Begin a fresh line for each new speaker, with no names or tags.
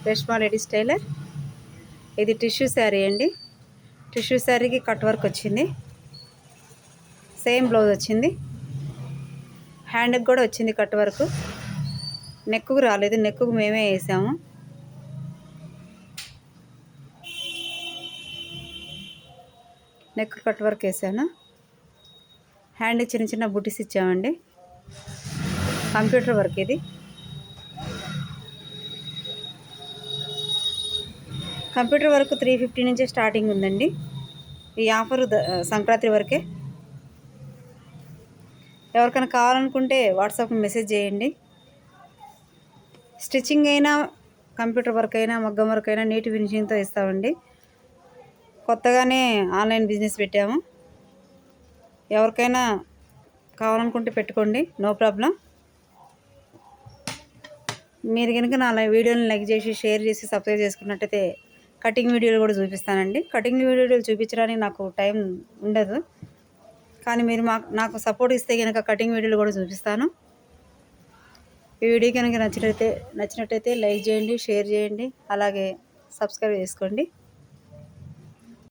Reshma ladies tailor. ఇది tissue sari అండి. Tissue శారీకి కట్ వర్క్ వచ్చింది, సేమ్ బ్లౌజ్ వచ్చింది, హ్యాండ్కి కూడా వచ్చింది కట్ వర్క్. నెక్కు రాలేదు, నెక్కు మేమే వేసాము. నెక్ కట్ వర్క్ వేసాను. హ్యాండ్ చిన్న చిన్న బుటీస్ ఇచ్చామండి. కంప్యూటర్ వర్క్ ఇది. కంప్యూటర్ వర్క్ 350 నుంచే స్టార్టింగ్ ఉందండి. ఈ ఆఫరు సంక్రాంతి వరకే. ఎవరికైనా కావాలనుకుంటే వాట్సాప్ మెసేజ్ చేయండి. స్టిచ్చింగ్ అయినా, కంప్యూటర్ వర్క్ అయినా, మగ్గం వర్క్ అయినా నీట్ ఫినిషింగ్తో ఇస్తామండి. కొత్తగానే ఆన్లైన్ బిజినెస్ పెట్టాము. ఎవరికైనా కావాలనుకుంటే పెట్టుకోండి, నో ప్రాబ్లం. మీరు కనుక నా వీడియోని లైక్ చేసి, షేర్ చేసి, సబ్స్క్రైబ్ చేసుకున్నట్టయితే కటింగ్ వీడియోలు కూడా చూపిస్తానండి. కటింగ్ వీడియోలు చూపించడానికి నాకు టైం ఉండదు, కానీ మీరు నాకు సపోర్ట్ ఇస్తే కనుక కటింగ్ వీడియోలు కూడా చూపిస్తాను. ఈ వీడియో కనుక నచ్చినట్టయితే లైక్ చేయండి, షేర్ చేయండి, అలాగే సబ్స్క్రైబ్ చేసుకోండి.